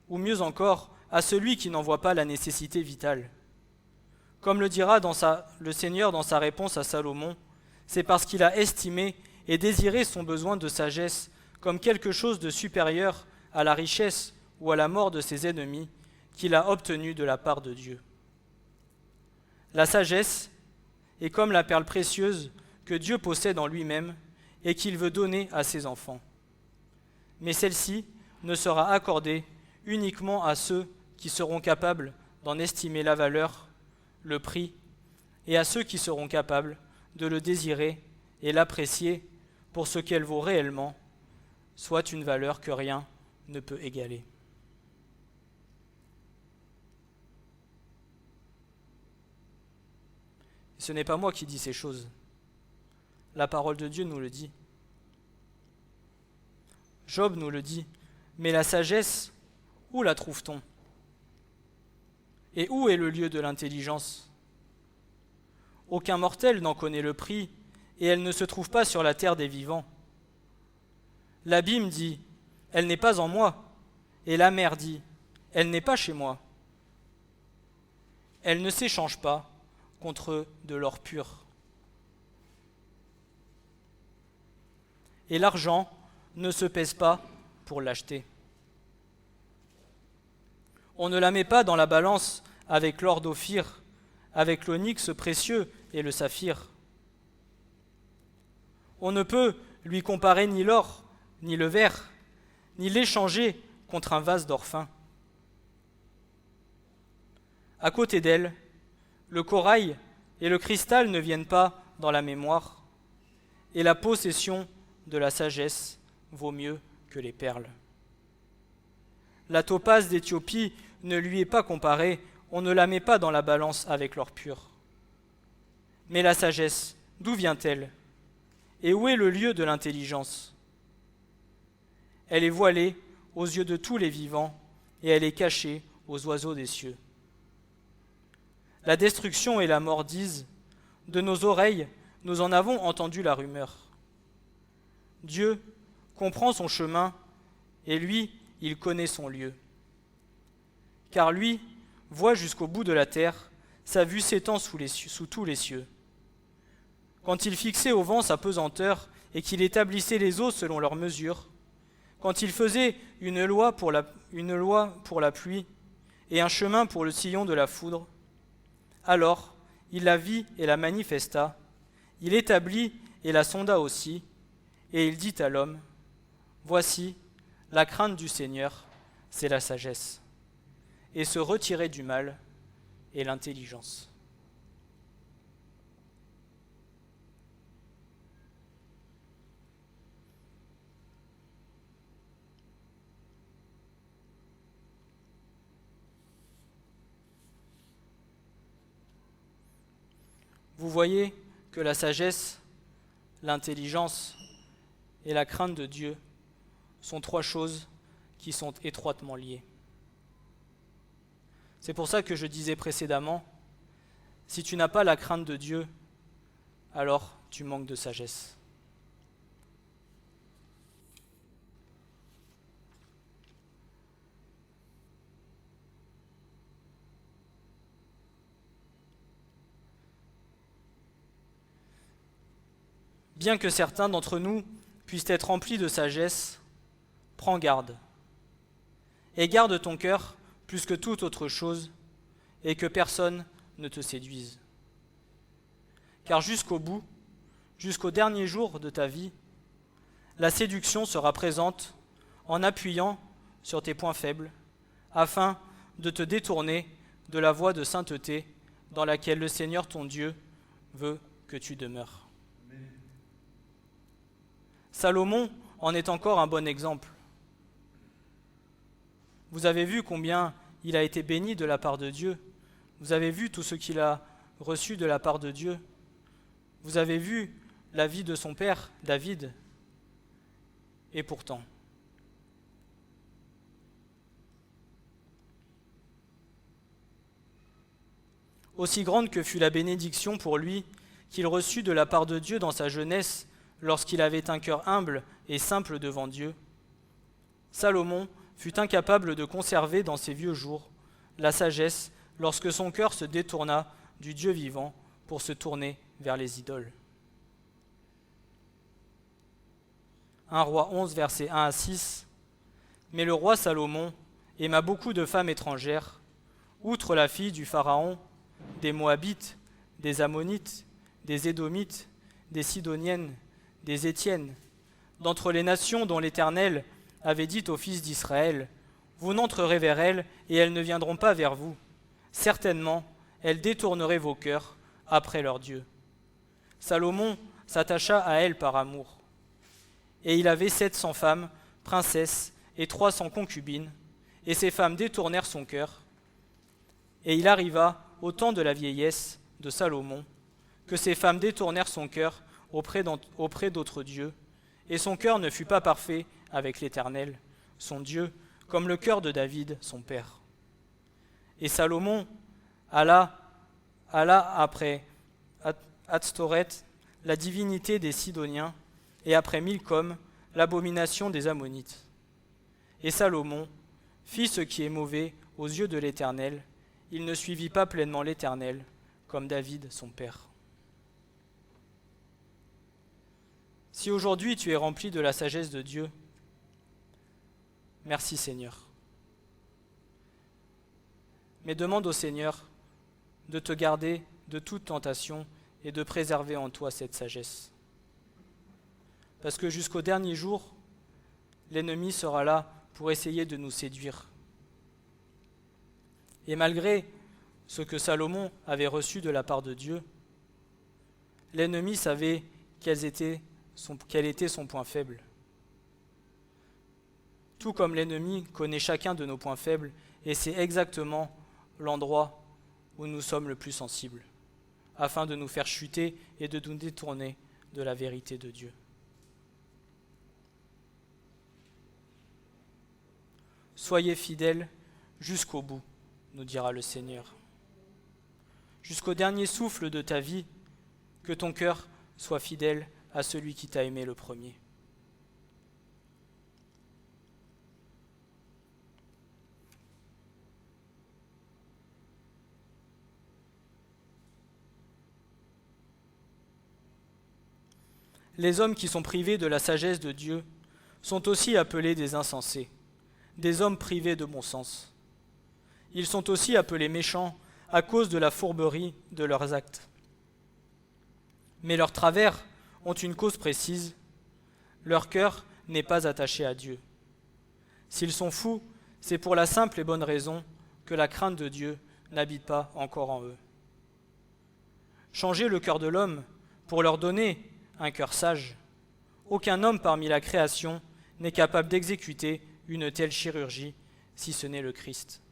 ou mieux encore, à celui qui n'en voit pas la nécessité vitale. Comme le dira le Seigneur dans sa réponse à Salomon, c'est parce qu'il a estimé et désiré son besoin de sagesse comme quelque chose de supérieur à la richesse ou à la mort de ses ennemis qu'il a obtenu de la part de Dieu. La sagesse est comme la perle précieuse que Dieu possède en lui-même et qu'il veut donner à ses enfants. Mais celle-ci ne sera accordée uniquement à ceux qui seront capables d'en estimer la valeur, le prix, et à ceux qui seront capables de le désirer et l'apprécier pour ce qu'elle vaut réellement, soit une valeur que rien ne peut égaler. Ce n'est pas moi qui dis ces choses. La parole de Dieu nous le dit. Job nous le dit. Mais la sagesse, où la trouve-t-on ? Et où est le lieu de l'intelligence ? Aucun mortel n'en connaît le prix, et elle ne se trouve pas sur la terre des vivants. L'abîme dit, elle n'est pas en moi, et la mer dit, elle n'est pas chez moi. Elle ne s'échange pas contre de l'or pur. et l'argent ne se pèse pas pour l'acheter. On ne la met pas dans la balance avec l'or d'Ophir, avec l'onyx précieux et le saphir. On ne peut lui comparer ni l'or, ni le verre, ni l'échanger contre un vase d'or fin. À côté d'elle, le corail et le cristal ne viennent pas dans la mémoire, et la possession de la sagesse vaut mieux que les perles. La topaze d'Éthiopie ne lui est pas comparée, on ne la met pas dans la balance avec l'or pur. Mais la sagesse, d'où vient-elle? Et où est le lieu de l'intelligence? Elle est voilée aux yeux de tous les vivants, et elle est cachée aux oiseaux des cieux. La destruction et la mort disent, de nos oreilles, nous en avons entendu la rumeur. Dieu comprend son chemin, et lui, il connaît son lieu. Car lui voit jusqu'au bout de la terre, sa vue s'étend sous tous les cieux. Quand il fixait au vent sa pesanteur, et qu'il établissait les eaux selon leur mesure, quand il faisait une loi pour la pluie, et un chemin pour le sillon de la foudre, alors il la vit et la manifesta, il établit et la sonda aussi, et il dit à l'homme, « Voici, la crainte du Seigneur, c'est la sagesse, et se retirer du mal est l'intelligence. » Vous voyez que la sagesse, l'intelligence et la crainte de Dieu sont trois choses qui sont étroitement liées. C'est pour ça que je disais précédemment, si tu n'as pas la crainte de Dieu, alors tu manques de sagesse. Bien que certains d'entre nous puissent être remplis de sagesse, prends garde. Et garde ton cœur plus que toute autre chose, et que personne ne te séduise. Car jusqu'au bout, jusqu'au dernier jour de ta vie, la séduction sera présente en appuyant sur tes points faibles, afin de te détourner de la voie de sainteté dans laquelle le Seigneur ton Dieu veut que tu demeures. Salomon en est encore un bon exemple. Vous avez vu combien il a été béni de la part de Dieu. Vous avez vu tout ce qu'il a reçu de la part de Dieu. Vous avez vu la vie de son père, David. Et pourtant, aussi grande que fut la bénédiction pour lui qu'il reçut de la part de Dieu dans sa jeunesse, lorsqu'il avait un cœur humble et simple devant Dieu, Salomon fut incapable de conserver dans ses vieux jours la sagesse lorsque son cœur se détourna du Dieu vivant pour se tourner vers les idoles. 1 Roi 11, versets 1 à 6. Mais le roi Salomon aima beaucoup de femmes étrangères, outre la fille du Pharaon, des Moabites, des Ammonites, des Édomites, des Sidoniennes, des Étiennes, d'entre les nations dont l'Éternel avait dit aux fils d'Israël, « Vous n'entrerez vers elles, et elles ne viendront pas vers vous. Certainement, elles détourneraient vos cœurs après leur Dieu. » Salomon s'attacha à elles par amour. Et il avait 700 femmes, princesses, et 300 concubines, et ces femmes détournèrent son cœur. Et il arriva, au temps de la vieillesse de Salomon, que ces femmes détournèrent son cœur auprès d'autres dieux, et son cœur ne fut pas parfait avec l'Éternel, son Dieu, comme le cœur de David, son père. Et Salomon alla après Atstoret, la divinité des Sidoniens, et après Milcom, l'abomination des Ammonites. Et Salomon fit ce qui est mauvais aux yeux de l'Éternel, il ne suivit pas pleinement l'Éternel, comme David, son père. Si aujourd'hui tu es rempli de la sagesse de Dieu, merci Seigneur. Mais demande au Seigneur de te garder de toute tentation et de préserver en toi cette sagesse. Parce que jusqu'au dernier jour, l'ennemi sera là pour essayer de nous séduire. Et malgré ce que Salomon avait reçu de la part de Dieu, l'ennemi savait quel était son point faible. Tout comme l'ennemi connaît chacun de nos points faibles et sait exactement l'endroit où nous sommes le plus sensibles, afin de nous faire chuter et de nous détourner de la vérité de Dieu. Soyez fidèles jusqu'au bout, nous dira le Seigneur. Jusqu'au dernier souffle de ta vie, que ton cœur soit fidèle à celui qui t'a aimé le premier. Les hommes qui sont privés de la sagesse de Dieu sont aussi appelés des insensés, des hommes privés de bon sens. Ils sont aussi appelés méchants à cause de la fourberie de leurs actes. Mais leurs travers ont une cause précise. Leur cœur n'est pas attaché à Dieu. S'ils sont fous, c'est pour la simple et bonne raison que la crainte de Dieu n'habite pas encore en eux. Changer le cœur de l'homme pour leur donner un cœur sage. Aucun homme parmi la création n'est capable d'exécuter une telle chirurgie, si ce n'est le Christ.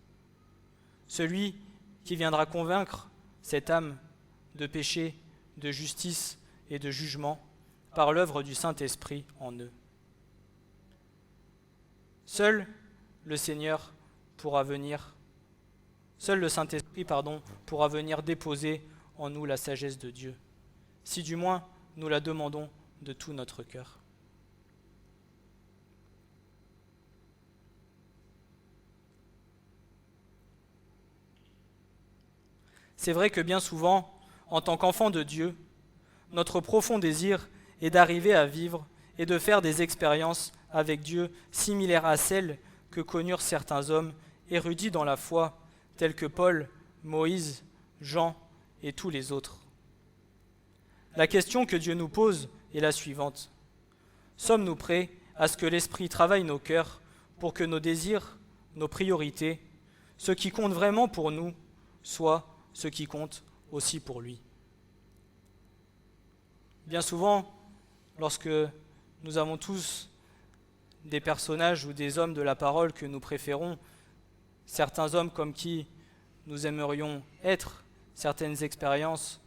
Celui qui viendra convaincre cette âme de péché, de justice et de jugement par l'œuvre du Saint-Esprit en eux. Seul le Saint-Esprit pourra venir déposer en nous la sagesse de Dieu, si du moins nous la demandons de tout notre cœur. C'est vrai que bien souvent, en tant qu'enfant de Dieu, notre profond désir est d'arriver à vivre et de faire des expériences avec Dieu similaires à celles que connurent certains hommes érudits dans la foi, tels que Paul, Moïse, Jean et tous les autres. La question que Dieu nous pose est la suivante. Sommes-nous prêts à ce que l'Esprit travaille nos cœurs pour que nos désirs, nos priorités, ce qui compte vraiment pour nous, soit ce qui compte aussi pour lui? Bien souvent, lorsque nous avons tous des personnages ou des hommes de la parole que nous préférons, certains hommes comme qui nous aimerions être, certaines expériences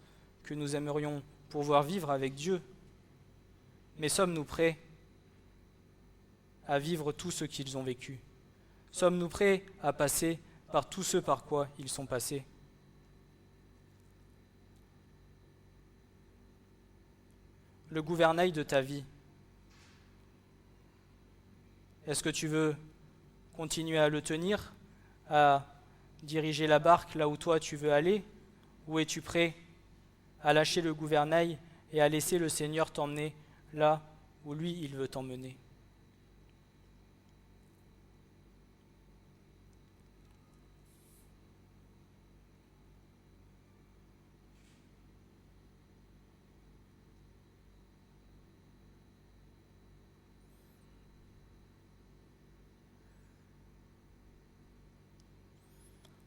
que nous aimerions pouvoir vivre avec Dieu, mais sommes-nous prêts à vivre tout ce qu'ils ont vécu? Sommes-nous prêts à passer par tout ce par quoi ils sont passés? Le gouvernail de ta vie, est-ce que tu veux continuer à le tenir, à diriger la barque là où toi tu veux aller, ou es-tu prêt à lâcher le gouvernail et à laisser le Seigneur t'emmener là où lui il veut t'emmener?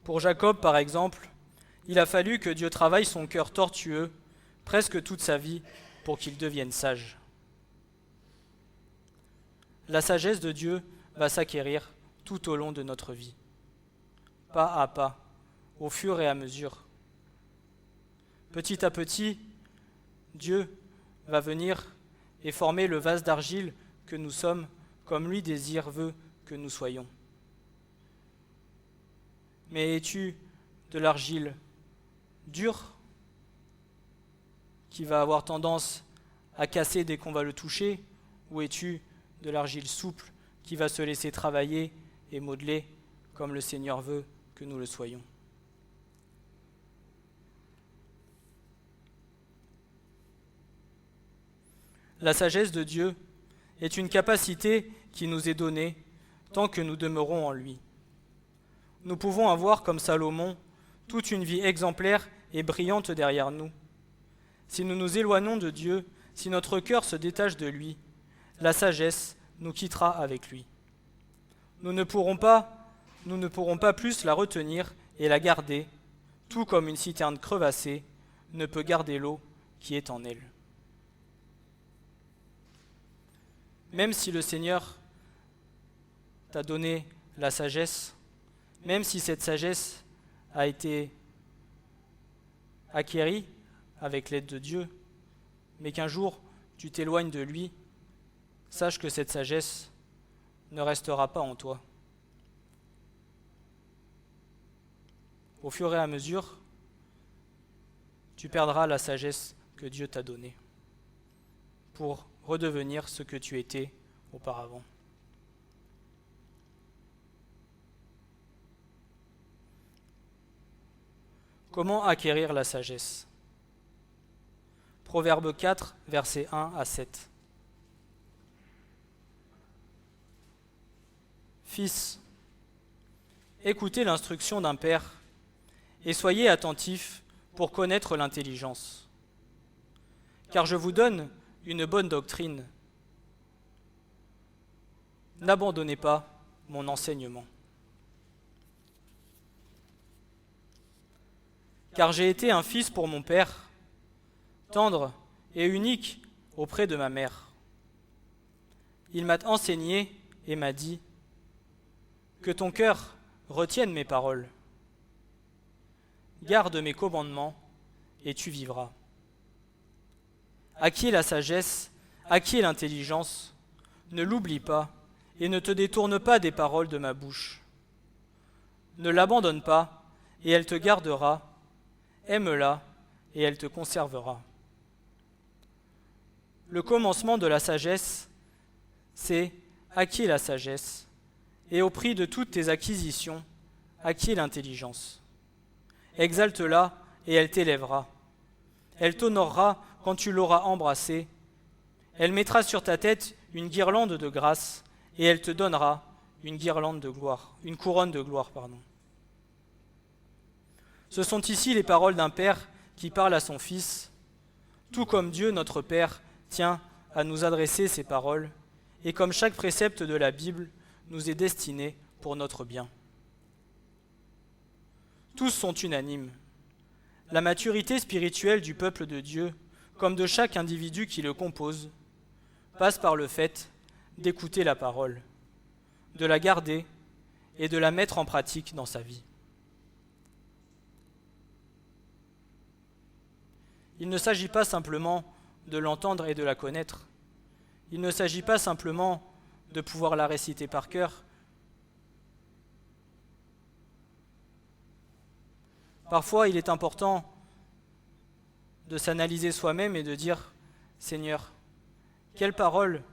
Pour Jacob, par exemple, il a fallu que Dieu travaille son cœur tortueux presque toute sa vie pour qu'il devienne sage. La sagesse de Dieu va s'acquérir tout au long de notre vie, pas à pas, au fur et à mesure. Petit à petit, Dieu va venir et former le vase d'argile que nous sommes, comme lui veut que nous soyons. Mais es-tu de l'argile dure, qui va avoir tendance à casser dès qu'on va le toucher, ou es-tu de l'argile souple, qui va se laisser travailler et modeler comme le Seigneur veut que nous le soyons? La sagesse de Dieu est une capacité qui nous est donnée tant que nous demeurons en lui. Nous pouvons avoir, comme Salomon, toute une vie exemplaire et brillante derrière nous. Si nous nous éloignons de Dieu, si notre cœur se détache de lui, la sagesse nous quittera avec lui. Nous ne pourrons pas plus la retenir et la garder, tout comme une citerne crevassée ne peut garder l'eau qui est en elle. Même si le Seigneur t'a donné la sagesse, même si cette sagesse a été acquérie avec l'aide de Dieu, mais qu'un jour tu t'éloignes de lui, sache que cette sagesse ne restera pas en toi. Au fur et à mesure, tu perdras la sagesse que Dieu t'a donnée pour redevenir ce que tu étais auparavant. Comment acquérir la sagesse ? Proverbe 4, versets 1 à 7. Fils, écoutez l'instruction d'un père et soyez attentifs pour connaître l'intelligence. Car je vous donne une bonne doctrine. N'abandonnez pas mon enseignement. Car j'ai été un fils pour mon père, tendre et unique auprès de ma mère. Il m'a enseigné et m'a dit que ton cœur retienne mes paroles. Garde mes commandements et tu vivras. Acquiers la sagesse, acquiers l'intelligence, ne l'oublie pas et ne te détourne pas des paroles de ma bouche. Ne l'abandonne pas et elle te gardera, aime-la et elle te conservera. Le commencement de la sagesse, c'est acquiers la sagesse, et au prix de toutes tes acquisitions, acquiers l'intelligence. Exalte-la et elle t'élèvera. Elle t'honorera quand tu l'auras embrassée. Elle mettra sur ta tête une guirlande de grâce et elle te donnera une couronne de gloire. Ce sont ici les paroles d'un père qui parle à son fils, tout comme Dieu notre Père tient à nous adresser ces paroles, et comme chaque précepte de la Bible nous est destiné pour notre bien. Tous sont unanimes. La maturité spirituelle du peuple de Dieu, comme de chaque individu qui le compose, passe par le fait d'écouter la parole, de la garder et de la mettre en pratique dans sa vie. Il ne s'agit pas simplement de l'entendre et de la connaître. Il ne s'agit pas simplement de pouvoir la réciter par cœur. Parfois, il est important de s'analyser soi-même et de dire « Seigneur, quelle parole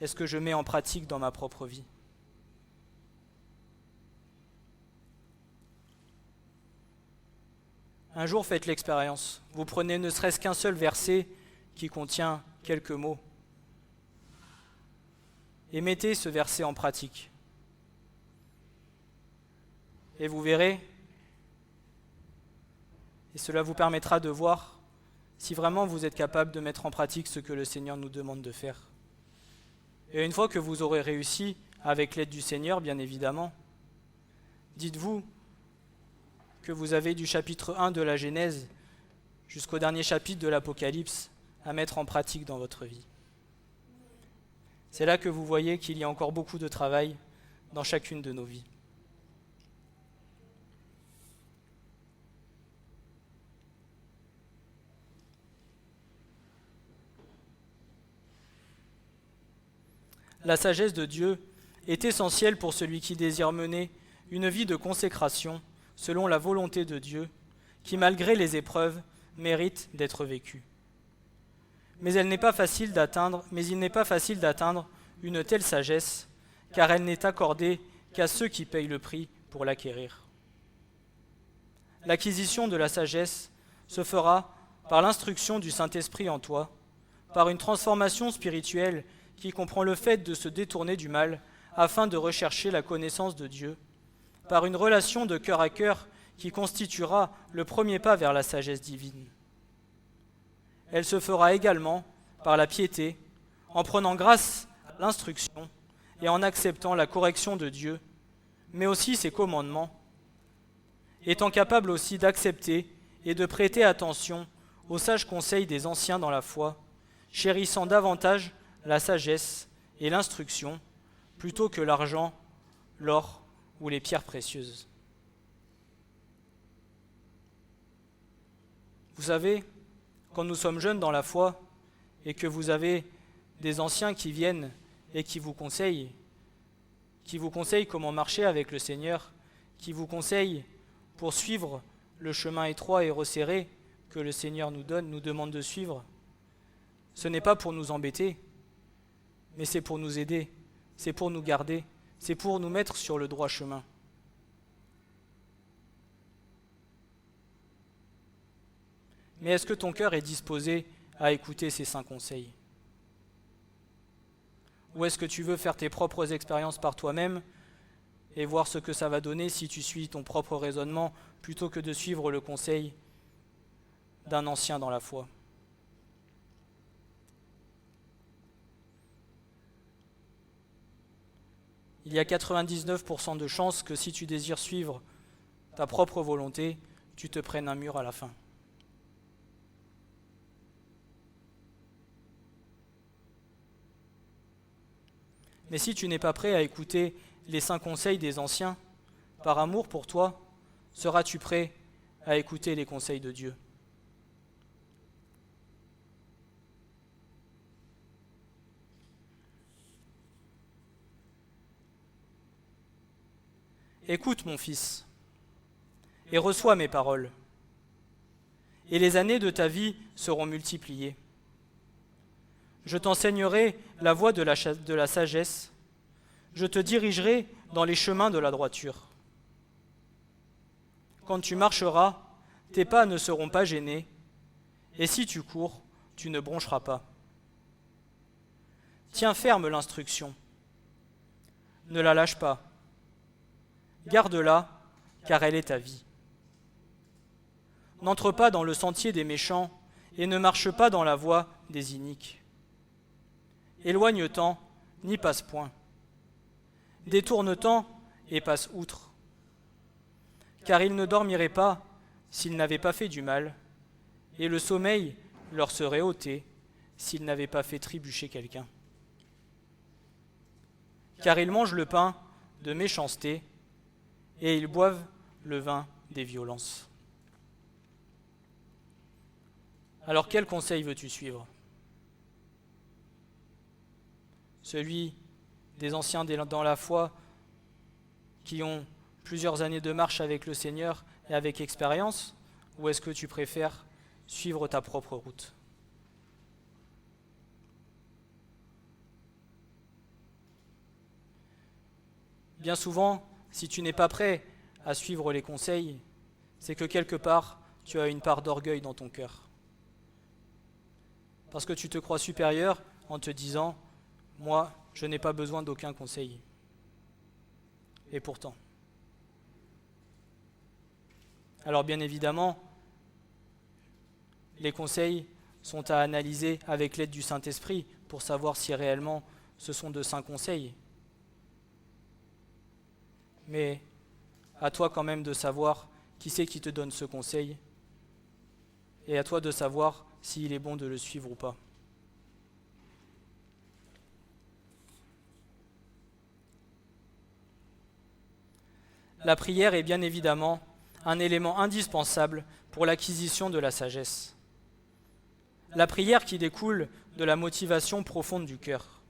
est-ce que je mets en pratique dans ma propre vie ?» Un jour, faites l'expérience. Vous prenez ne serait-ce qu'un seul verset qui contient quelques mots et mettez ce verset en pratique. Et vous verrez, et cela vous permettra de voir si vraiment vous êtes capable de mettre en pratique ce que le Seigneur nous demande de faire. Et une fois que vous aurez réussi, avec l'aide du Seigneur bien évidemment, dites-vous que vous avez du chapitre 1 de la Genèse jusqu'au dernier chapitre de l'Apocalypse à mettre en pratique dans votre vie. C'est là que vous voyez qu'il y a encore beaucoup de travail dans chacune de nos vies. La sagesse de Dieu est essentielle pour celui qui désire mener une vie de consécration selon la volonté de Dieu, qui malgré les épreuves mérite d'être vécue. Mais il n'est pas facile d'atteindre une telle sagesse, car elle n'est accordée qu'à ceux qui payent le prix pour l'acquérir. L'acquisition de la sagesse se fera par l'instruction du Saint-Esprit en toi, par une transformation spirituelle qui comprend le fait de se détourner du mal afin de rechercher la connaissance de Dieu, par une relation de cœur à cœur qui constituera le premier pas vers la sagesse divine. Elle se fera également par la piété, en prenant grâce à l'instruction et en acceptant la correction de Dieu, mais aussi ses commandements, étant capable aussi d'accepter et de prêter attention aux sages conseils des anciens dans la foi, chérissant davantage la sagesse et l'instruction plutôt que l'argent, l'or ou les pierres précieuses. Vous savez, quand nous sommes jeunes dans la foi et que vous avez des anciens qui viennent et qui vous conseillent comment marcher avec le Seigneur, qui vous conseillent pour suivre le chemin étroit et resserré que le Seigneur nous demande de suivre, ce n'est pas pour nous embêter, mais c'est pour nous aider, c'est pour nous garder, c'est pour nous mettre sur le droit chemin. Mais est-ce que ton cœur est disposé à écouter ces saints conseils ? Ou est-ce que tu veux faire tes propres expériences par toi-même et voir ce que ça va donner si tu suis ton propre raisonnement plutôt que de suivre le conseil d'un ancien dans la foi ? Il y a 99% de chances que si tu désires suivre ta propre volonté, tu te prennes un mur à la fin. Mais si tu n'es pas prêt à écouter les saints conseils des anciens, par amour pour toi, seras-tu prêt à écouter les conseils de Dieu ? Écoute, mon fils, et reçois mes paroles, et les années de ta vie seront multipliées. Je t'enseignerai la voie de la sagesse, je te dirigerai dans les chemins de la droiture. Quand tu marcheras, tes pas ne seront pas gênés, et si tu cours, tu ne broncheras pas. Tiens ferme l'instruction, ne la lâche pas, garde-la, car elle est ta vie. N'entre pas dans le sentier des méchants, et ne marche pas dans la voie des iniques. Éloigne-t'en, n'y passe point. Détourne-t'en et passe outre. Car ils ne dormiraient pas s'ils n'avaient pas fait du mal, et le sommeil leur serait ôté s'ils n'avaient pas fait trébucher quelqu'un. Car ils mangent le pain de méchanceté, et ils boivent le vin des violences. Alors quel conseil veux-tu suivre ? Celui des anciens dans la foi qui ont plusieurs années de marche avec le Seigneur et avec expérience, ou est-ce que tu préfères suivre ta propre route ? Bien souvent, si tu n'es pas prêt à suivre les conseils, c'est que quelque part, tu as une part d'orgueil dans ton cœur. Parce que tu te crois supérieur en te disant « Moi, je n'ai pas besoin d'aucun conseil. » Et pourtant. Alors bien évidemment, les conseils sont à analyser avec l'aide du Saint-Esprit pour savoir si réellement ce sont de saints conseils. Mais à toi quand même de savoir qui c'est qui te donne ce conseil, et à toi de savoir s'il est bon de le suivre ou pas. La prière est bien évidemment un élément indispensable pour l'acquisition de la sagesse. La prière qui découle de la motivation profonde du cœur.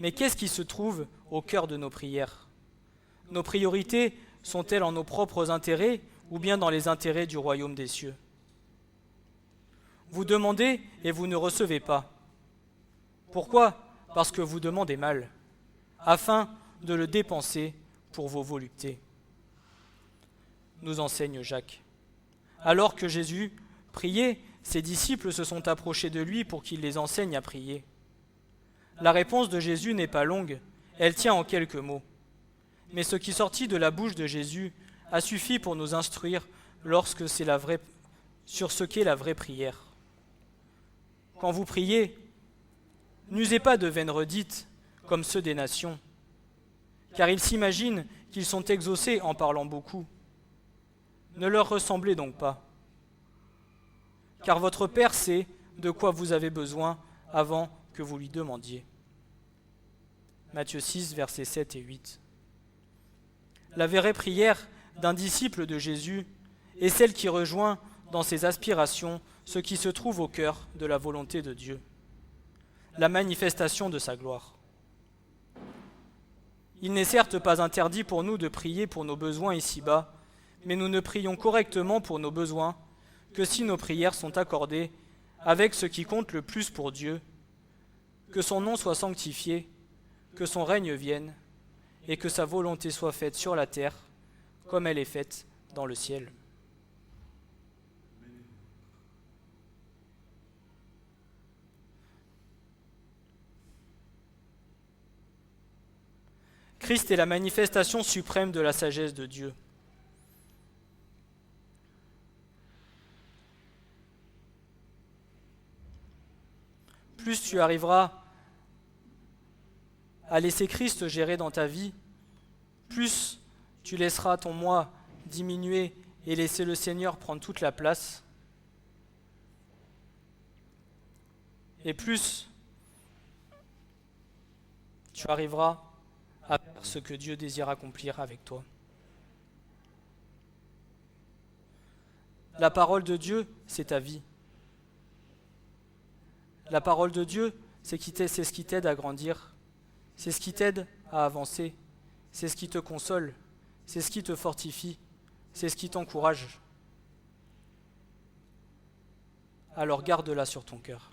Mais qu'est-ce qui se trouve au cœur de nos prières ? Nos priorités sont-elles en nos propres intérêts ou bien dans les intérêts du royaume des cieux ? Vous demandez et vous ne recevez pas. Pourquoi ? Parce que vous demandez mal, afin de le dépenser pour vos voluptés, nous enseigne Jacques. Alors que Jésus priait ses disciples se sont approchés de lui pour qu'il les enseigne à prier. La réponse de Jésus n'est pas longue, elle tient en quelques mots. Mais ce qui sortit de la bouche de Jésus a suffi pour nous instruire sur ce qu'est la vraie prière. Quand vous priez, n'usez pas de vaines redites comme ceux des nations, car ils s'imaginent qu'ils sont exaucés en parlant beaucoup. Ne leur ressemblez donc pas, car votre Père sait de quoi vous avez besoin avant que vous lui demandiez. Matthieu 6, versets 7 et 8. La vraie prière d'un disciple de Jésus est celle qui rejoint dans ses aspirations ce qui se trouve au cœur de la volonté de Dieu, la manifestation de sa gloire. Il n'est certes pas interdit pour nous de prier pour nos besoins ici-bas, mais nous ne prions correctement pour nos besoins que si nos prières sont accordées avec ce qui compte le plus pour Dieu, que son nom soit sanctifié, que son règne vienne, et que sa volonté soit faite sur la terre, comme elle est faite dans le ciel. Christ est la manifestation suprême de la sagesse de Dieu. Plus tu arriveras à laisser Christ gérer dans ta vie, plus tu laisseras ton moi diminuer et laisser le Seigneur prendre toute la place, et plus tu arriveras à faire ce que Dieu désire accomplir avec toi. La parole de Dieu, c'est ta vie. La parole de Dieu, c'est ce qui t'aide à grandir, c'est ce qui t'aide à avancer, c'est ce qui te console, c'est ce qui te fortifie, c'est ce qui t'encourage. Alors garde-la sur ton cœur.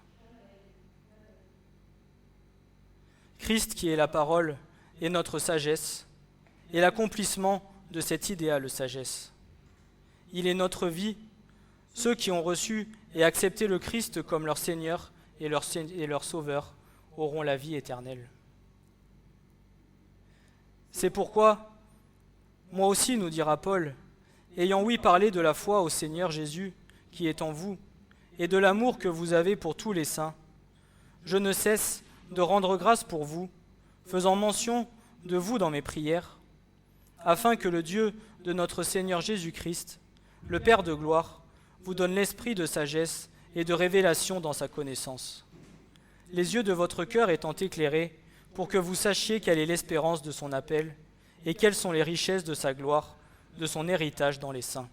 Christ, qui est la parole, est notre sagesse et l'accomplissement de cette idéale sagesse. Il est notre vie. Ceux qui ont reçu et accepté le Christ comme leur Seigneur et leur Sauveur auront la vie éternelle. C'est pourquoi, moi aussi, nous dira Paul, ayant ouï parler de la foi au Seigneur Jésus qui est en vous, et de l'amour que vous avez pour tous les saints, je ne cesse de rendre grâce pour vous, faisant mention de vous dans mes prières, afin que le Dieu de notre Seigneur Jésus-Christ, le Père de gloire, vous donne l'esprit de sagesse et de révélation dans sa connaissance. Les yeux de votre cœur étant éclairés, pour que vous sachiez quelle est l'espérance de son appel, et quelles sont les richesses de sa gloire, de son héritage dans les saints,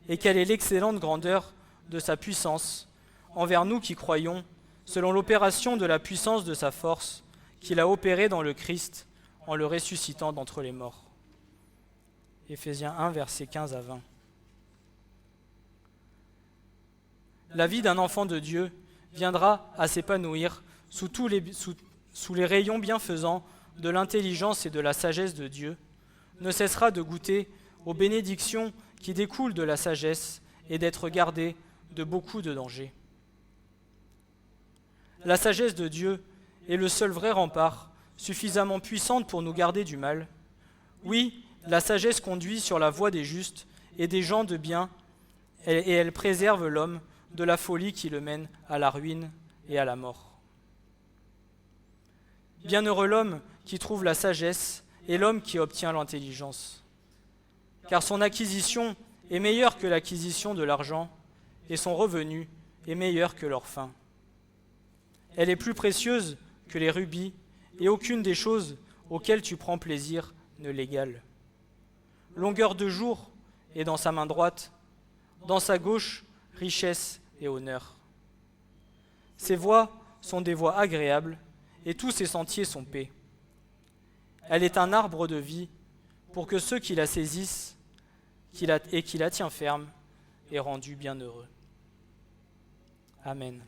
et quelle est l'excellente grandeur de sa puissance envers nous qui croyons, selon l'opération de la puissance de sa force, qu'il a opérée dans le Christ, en le ressuscitant d'entre les morts. Éphésiens 1, versets 15 à 20. La vie d'un enfant de Dieu viendra à s'épanouir sous les rayons bienfaisants de l'intelligence et de la sagesse de Dieu, ne cessera de goûter aux bénédictions qui découlent de la sagesse et d'être gardé de beaucoup de dangers. La sagesse de Dieu est le seul vrai rempart, suffisamment puissante pour nous garder du mal. Oui, la sagesse conduit sur la voie des justes et des gens de bien, et elle préserve l'homme de la folie qui le mène à la ruine et à la mort. Bienheureux l'homme qui trouve la sagesse et l'homme qui obtient l'intelligence, car son acquisition est meilleure que l'acquisition de l'argent, et son revenu est meilleur que leur faim. Elle est plus précieuse que les rubis, et aucune des choses auxquelles tu prends plaisir ne l'égale. Longueur de jour est dans sa main droite, dans sa gauche, richesse et honneur. Ses voies sont des voies agréables, et tous ses sentiers sont paix. Elle est un arbre de vie pour que ceux qui la saisissent et qui la tiennent ferme aient rendu bienheureux. Amen.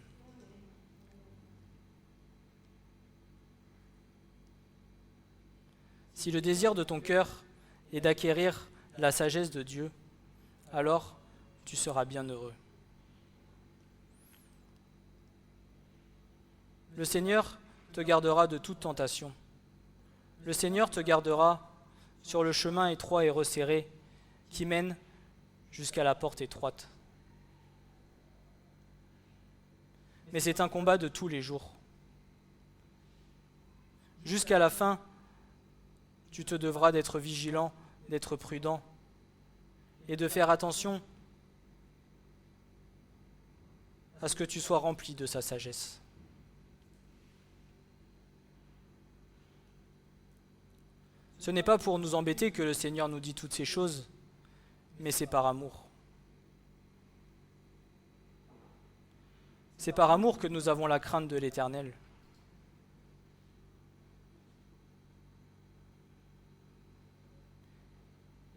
Si le désir de ton cœur est d'acquérir la sagesse de Dieu, alors tu seras bienheureux. Le Seigneur te gardera de toute tentation. Le Seigneur te gardera sur le chemin étroit et resserré qui mène jusqu'à la porte étroite. Mais c'est un combat de tous les jours. Jusqu'à la fin, tu te devras d'être vigilant, d'être prudent et de faire attention à ce que tu sois rempli de sa sagesse. Ce n'est pas pour nous embêter que le Seigneur nous dit toutes ces choses, mais c'est par amour. C'est par amour que nous avons la crainte de l'Éternel.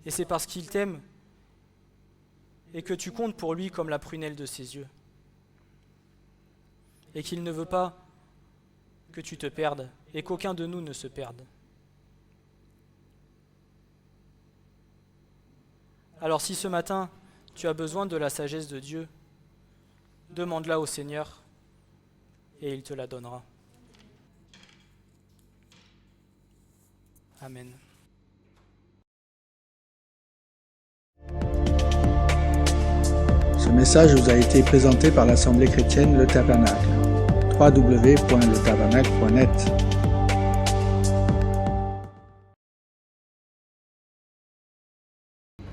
Et c'est parce qu'il t'aime et que tu comptes pour lui comme la prunelle de ses yeux. Et qu'il ne veut pas que tu te perdes et qu'aucun de nous ne se perde. Alors si ce matin tu as besoin de la sagesse de Dieu, demande-la au Seigneur et il te la donnera. Amen. Ce message vous a été présenté par l'Assemblée chrétienne Le Tabernacle. www.letabernacle.net